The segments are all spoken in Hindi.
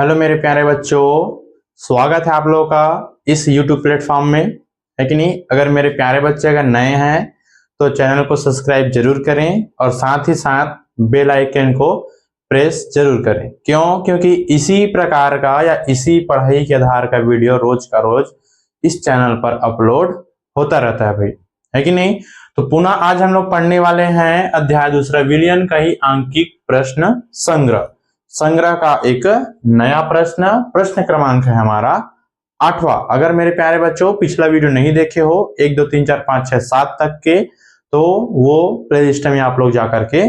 हेलो मेरे प्यारे बच्चों, स्वागत है आप लोगों का इस YouTube प्लेटफॉर्म में, है कि नहीं। अगर मेरे प्यारे बच्चे अगर नए हैं तो चैनल को सब्सक्राइब जरूर करें और साथ ही साथ बेल आइकन को प्रेस जरूर करें। क्यों? क्योंकि इसी प्रकार का या इसी पढ़ाई के आधार का वीडियो रोज का रोज इस चैनल पर अपलोड होता रहता है भाई, है कि नहीं। तो पुनः आज हम लोग पढ़ने वाले हैं अध्याय दूसरा, विलियन का ही आंकिक प्रश्न संग्रह का एक नया प्रश्न क्रमांक है हमारा 8वां। अगर मेरे प्यारे बच्चों पिछला वीडियो नहीं देखे हो 1 2 3 4 5 6 7 तक के, तो वो प्लेलिस्ट में आप लोग जाकर के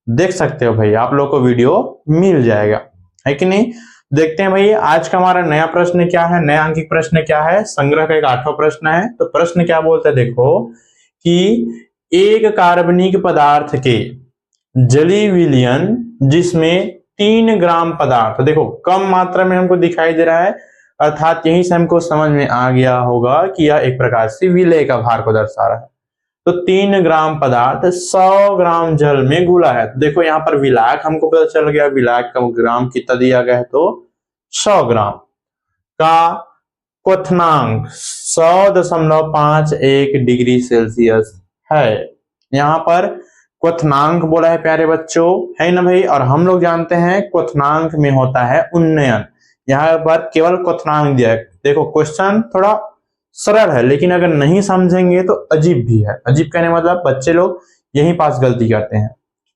देख सकते हो भाई, आप लोग को वीडियो मिल जाएगा, है कि नहीं। देखते हैं भाई आज का हमारा नया प्रश्न क्या है, नया अंकिक प्रश्न क्या है। संग्रह का एक 8वां प्रश्न है। तो प्रश्न क्या बोलते हैं, देखो कि एक कार्बनिक पदार्थ के जलीय विलयन जिसमें 3 ग्राम पदार्थ, देखो कम मात्रा में हमको दिखाई दे रहा है, अर्थात यहीं से हमको समझ में आ गया होगा कि यह एक प्रकार से विलय का भार को दर्शा रहा है। तो 3 ग्राम पदार्थ 100 ग्राम जल में घुला है। तो देखो यहाँ पर विलायक हमको पता चल गया, विलायक का ग्राम कितना दिया गया है, तो 100 ग्राम का क्वथनांक 100.51 डिग्री सेल्सियस है। यहाँ पर क्वथनांक बोला है प्यारे बच्चों, है ना भाई। और हम लोग जानते हैं क्वथनांक में होता है उन्नयन, यहाँ पर केवल क्वथनांक दिया है। देखो क्वेश्चन थोड़ा सरल है, लेकिन अगर नहीं समझेंगे तो अजीब भी है। अजीब कहने मतलब बच्चे लोग यहीं पास गलती करते हैं,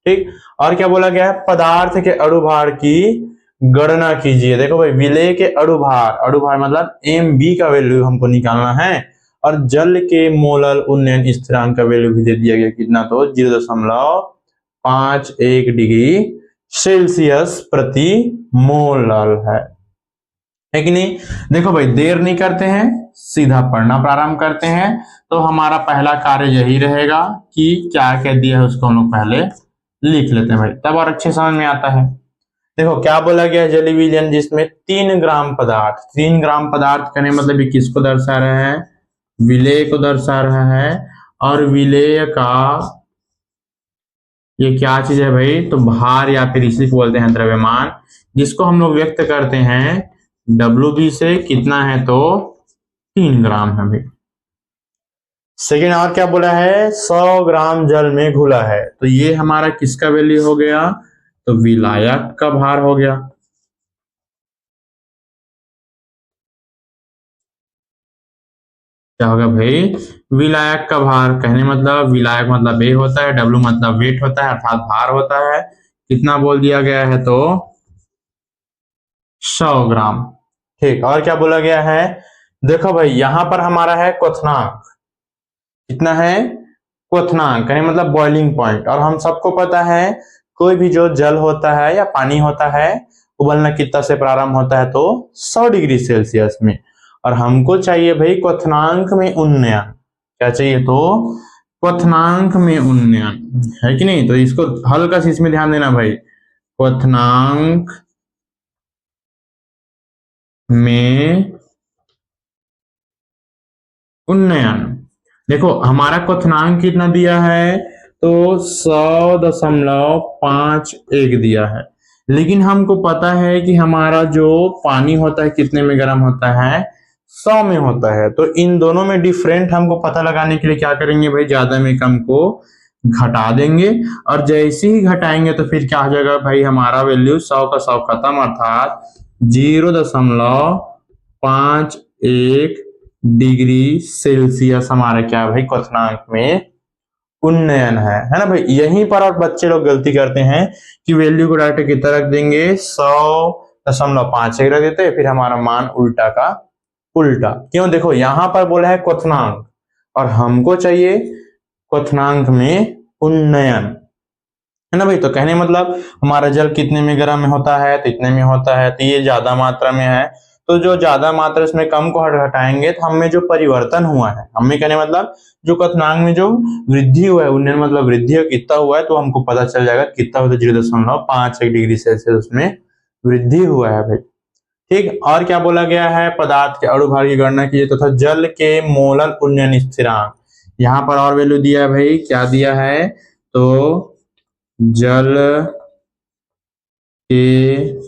ठीक। और क्या बोला गया है, पदार्थ के अणुभार की गणना कीजिए। देखो भाई विलय के अणुभार मतलब MB का वैल्यू हमको निकालना है, और जल के मोलल उन्नयन स्थिरांक का वैल्यू भी दे दिया गया, कितना, तो 0.51 डिग्री सेल्सियस प्रति मोलल है कि नहीं। देखो भाई देर नहीं करते हैं, सीधा पढ़ना प्रारंभ करते हैं। तो हमारा पहला कार्य यही रहेगा कि क्या कह दिया है उसको हम लोग पहले लिख लेते हैं भाई, तब और अच्छे समझ में आता है। देखो क्या बोला गया है, जलीय विलयन जिसमें 3 ग्राम पदार्थ, 3 ग्राम पदार्थ करने मतलब ये किसको दर्शा रहा है, विलेय को दर्शा रहा है। और विलेय का ये क्या चीज है भाई, तो भार या फिर इसी को बोलते हैं द्रव्यमान, जिसको हम लोग व्यक्त करते हैं WB से। कितना है, तो 3 ग्राम है भाई। सेकेंड और क्या बोला है, 100 ग्राम जल में घुला है। तो ये हमारा किसका वैल्यू हो गया, तो विलायक का भार हो गया। क्या होगा भाई, विलायक का भार। कहने मतलब विलायक मतलब ए होता है, W मतलब वेट होता है, अर्थात भार होता है। कितना बोल दिया गया है, तो 100 ग्राम, ठीक। और क्या बोला गया है, देखो भाई यहां पर हमारा है क्वथनांक, कितना है, क्वथनांक कहने मतलब बॉइलिंग पॉइंट। और हम सबको पता है कोई भी जो जल होता है या पानी होता है उबलना कितना से प्रारंभ होता है, तो 100 डिग्री सेल्सियस में। और हमको चाहिए भाई क्वथनांक में उन्नयन, क्या चाहिए, तो क्वथनांक में उन्नयन, है कि नहीं। तो इसको हल्का सी इसमें ध्यान देना भाई, क्वथनांक में उन्नयन। देखो हमारा क्वथनांक कितना दिया है, तो 100.51 दिया है। लेकिन हमको पता है कि हमारा जो पानी होता है कितने में गर्म होता है, 100 में होता है। तो इन दोनों में डिफरेंट हमको पता लगाने के लिए क्या करेंगे भाई, ज्यादा में कम को घटा देंगे। और जैसे ही घटाएंगे तो फिर क्या हो जाएगा भाई, हमारा वैल्यू 100 का 100 खत्म, अर्थात 0.51 डिग्री सेल्सियस हमारा क्या है भाई, क्वथनांक में उन्नयन है ना भाई। यहीं पर और बच्चे लोग गलती करते हैं कि वैल्यू को डायरेक्ट कितना रख देंगे, 100.51 रख देते हैं, फिर हमारा मान उल्टा का उल्टा। क्यों, देखो यहां पर बोला है क्वथनांक और हमको चाहिए क्वथनांक में उन्नयन, है ना भाई। तो कहने मतलब हमारा जल कितने में गर्म में होता है, तो इतने में होता है, तो ये ज्यादा मात्रा में है। तो जो ज्यादा मात्रा इसमें कम को हटाएंगे तो हमें जो परिवर्तन हुआ है, हमें कहने मतलब जो क्वथनांक में जो वृद्धि हुआ है, उन्नयन मतलब वृद्धि कितना हुआ है, तो हमको पता चल जाएगा कितना होता है, 0.51 डिग्री सेल्सियस उसमें वृद्धि हुआ है भाई, ठीक। और क्या बोला गया है, पदार्थ के अणुभार की गणना कीजिए तथा तो जल के मोलल उन्नयन स्थिरांक। यहाँ पर और वैल्यू दिया है भाई, क्या दिया है, तो जल के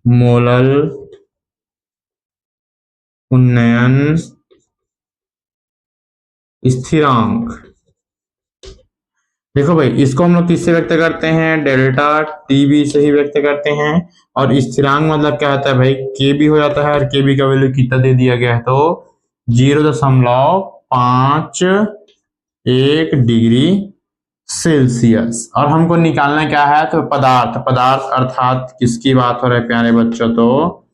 मोलल उन्नयन स्थिरांक। देखो भाई, इसको हम लोग किससे व्यक्त करते हैं, डेल्टा टी बी से ही व्यक्त करते हैं। और स्थिरांक मतलब क्या होता है भाई, के बी हो जाता है। और के बी का वैल्यू कितना दे दिया गया है, तो 0.51 डिग्री सेल्सियस। और हमको निकालना क्या है, तो पदार्थ पदार्थ अर्थात किसकी बात हो रहा है प्यारे बच्चों, तो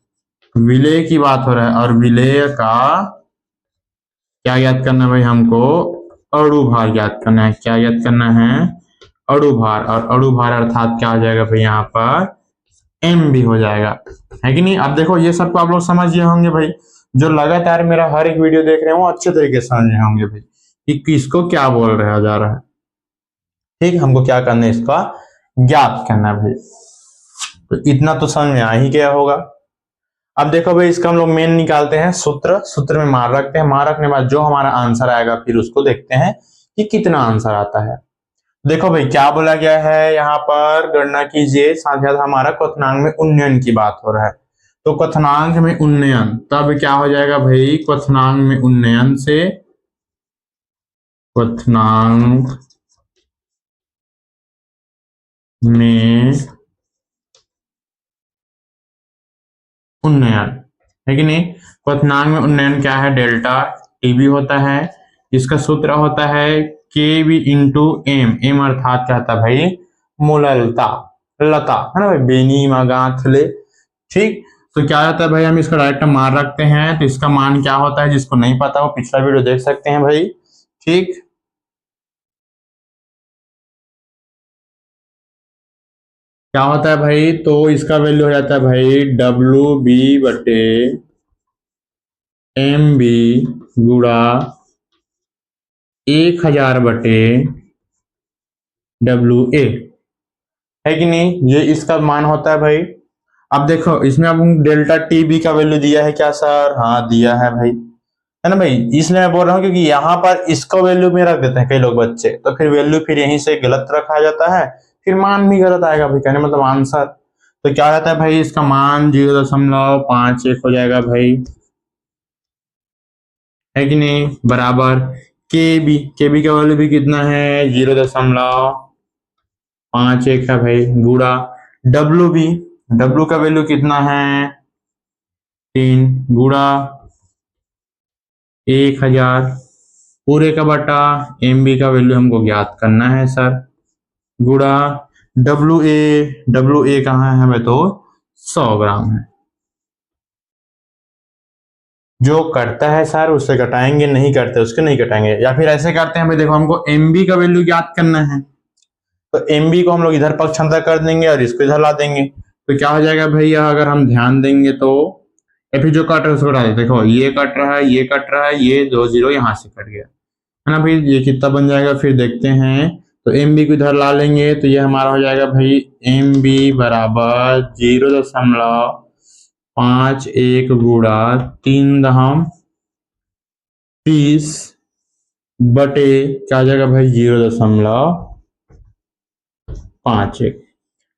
विलेय की बात हो रहा है। और विलेय का क्या याद करना है भाई, हमको अणु भार याद करना है। क्या याद करना है, अणु भार। और अणु भार अर्थात क्या हो जाएगा भाई, यहाँ पर एम भी हो जाएगा, है कि नहीं। अब देखो, ये सबको आप लोग समझ गए होंगे भाई। जो लगातार मेरा हर एक वीडियो देख रहे हैं वो अच्छे तरीके से समझ रहे होंगे भाई कि किसको क्या बोल रहा जा रहा है। ठीक, हमको क्या करना है, इसका ज्ञात करना है भाई। तो इतना तो समझ में आ ही गया होगा। अब देखो भाई, इसका हम लोग मेन निकालते हैं सूत्र। सूत्र में मार रखते हैं। मार रखने के बाद जो हमारा आंसर आएगा फिर उसको देखते हैं कि कितना आंसर आता है। देखो भाई, क्या बोला गया है यहाँ पर, गणना कीजिए। साथ ही साथ हमारा क्वथनांक में उन्नयन की बात हो रहा है। तो क्वथनांक में उन्नयन तब क्या हो जाएगा भाई, क्वथनांक में उन्नयन से क्वथनांक में उन्नयन, है कि नहीं। क्वथनांक में उन्नयन क्या है, डेल्टा टीबी होता है। इसका सूत्र होता है के बी इंटू एम। एम अर्थात क्या होता है भाई, मोललता, लता, है ना भाई, बेनी मगाथले। ठीक, तो क्या होता है भाई, हम इसका डायरेक्ट मार रखते हैं। तो इसका मान क्या होता है, जिसको नहीं पता वो पिछला वीडियो देख सकते हैं भाई। ठीक, क्या होता है भाई, तो इसका वैल्यू हो जाता है भाई डब्ल्यू बी बटे एम बी गुड़ा 1000 बटे डब्ल्यू ए, है कि नहीं। ये इसका मान होता है भाई। अब देखो, इसमें अब डेल्टा टी बी का वैल्यू दिया है क्या सर, हाँ दिया है भाई, है ना भाई। इसलिए मैं बोल रहा हूँ क्योंकि यहाँ पर इसका वैल्यू में रख देते हैं कई लोग बच्चे, तो फिर वैल्यू फिर यहीं से गलत रखा जाता है, फिर मान भी गलत आएगा भाई, कहने मतलब आंसर। तो क्या रहता है भाई, इसका मान 0.51 हो जाएगा भाई, है कि नहीं, बराबर के बी का वैल्यू भी कितना है, 0.51 है भाई, गुड़ा डब्ल्यू का वैल्यू कितना है 3, गुड़ा 1000 पूरे का बटा एम बी का वैल्यू हमको ज्ञात करना है सर, गुड़ा डब्ल्यू ए कहाँ है हमें, तो 100 ग्राम है। जो करता है सर उससे घटाएंगे, नहीं करते उसके नहीं घटाएंगे। या फिर ऐसे करते हैं भाई, देखो हमको एम बी का वैल्यू ज्ञात करना है, तो एम बी को हम लोग इधर पक्षांतर कर देंगे और इसको इधर ला देंगे। तो क्या हो जाएगा भैया, अगर हम ध्यान देंगे तो या फिर जो कट रहा है उसको हटा देते, देखो ये कट रहा है, ये कट रहा है, ये 2 0 यहाँ से कट गया, है ना भाई। ये कितना बन जाएगा फिर देखते हैं। तो एम बी को इधर ला लेंगे तो ये हमारा हो जाएगा भाई एम बी बराबर 0.51 गुड़ा 3×30 बटे क्या हो जाएगा भाई 0.51,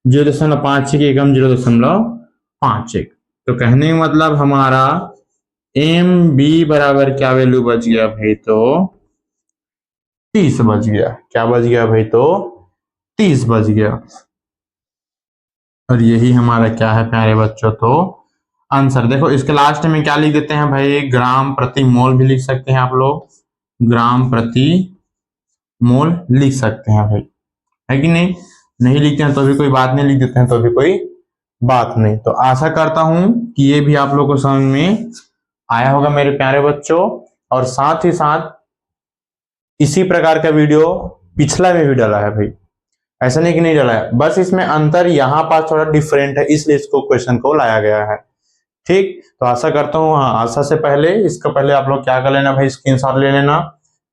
0.51 एकम 0.51। तो कहने का मतलब हमारा एम बी बराबर क्या वैल्यू बच गया भाई, तो 30 बच गया। क्या बच गया भाई, तो 30 बच गया। और यही हमारा क्या है प्यारे बच्चों, तो आंसर। देखो इसके लास्ट में क्या लिख देते हैं भाई, ग्राम प्रति मोल भी लिख सकते हैं आप लोग, ग्राम प्रति मोल लिख सकते हैं भाई, है कि नहीं। नहीं लिखते हैं तो भी कोई बात नहीं, लिख देते हैं तो भी कोई बात नहीं। तो आशा करता हूं कि ये भी आप लोगों को समझ में आया होगा मेरे प्यारे बच्चों। और साथ ही साथ इसी प्रकार का वीडियो पिछला में भी डाला है भाई, ऐसा नहीं कि नहीं डाला है, बस इसमें अंतर यहाँ पर थोड़ा डिफरेंट है, इसलिए इसको क्वेश्चन को लाया गया है। ठीक, तो आशा करता हूँ, हाँ आशा से पहले इसका पहले आप लोग क्या कर लेना भाई, स्क्रीनशॉट ले लेना,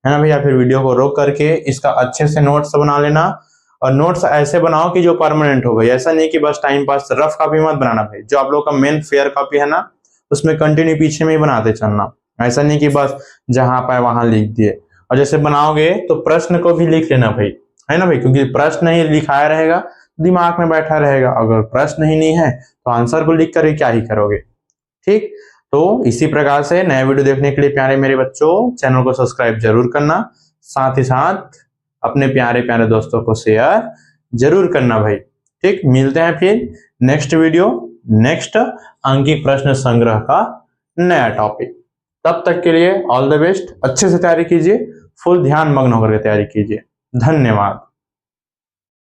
है ना भाई, या फिर वीडियो को रोक करके इसका अच्छे से नोट्स बना लेना। और नोट्स ऐसे बनाओ कि जो परमानेंट हो भाई, ऐसा नहीं कि बस टाइम पास। रफ कॉपी मत बनाना भाई, जो आप लोग का मेन फेयर कॉपी है ना उसमें कंटिन्यू पीछे में ही बनाते चलना। ऐसा नहीं कि बस जहां पाए वहां लिख दिए। और जैसे बनाओगे तो प्रश्न को भी लिख लेना भाई, है ना भाई, क्योंकि प्रश्न ही लिखाया रहेगा दिमाग में बैठा रहेगा। अगर प्रश्न ही नहीं है तो आंसर को लिख कर क्या ही करोगे। ठीक, तो इसी प्रकार से नए वीडियो देखने के लिए प्यारे मेरे बच्चों चैनल को सब्सक्राइब जरूर करना, साथ ही साथ अपने प्यारे प्यारे दोस्तों को शेयर जरूर करना भाई। ठीक, मिलते हैं फिर नेक्स्ट वीडियो, नेक्स्ट अंकित प्रश्न संग्रह का नया टॉपिक। तब तक के लिए ऑल द बेस्ट, अच्छे से तैयारी कीजिए, फुल ध्यान मग्न होकर के तैयारी कीजिए। धन्यवाद।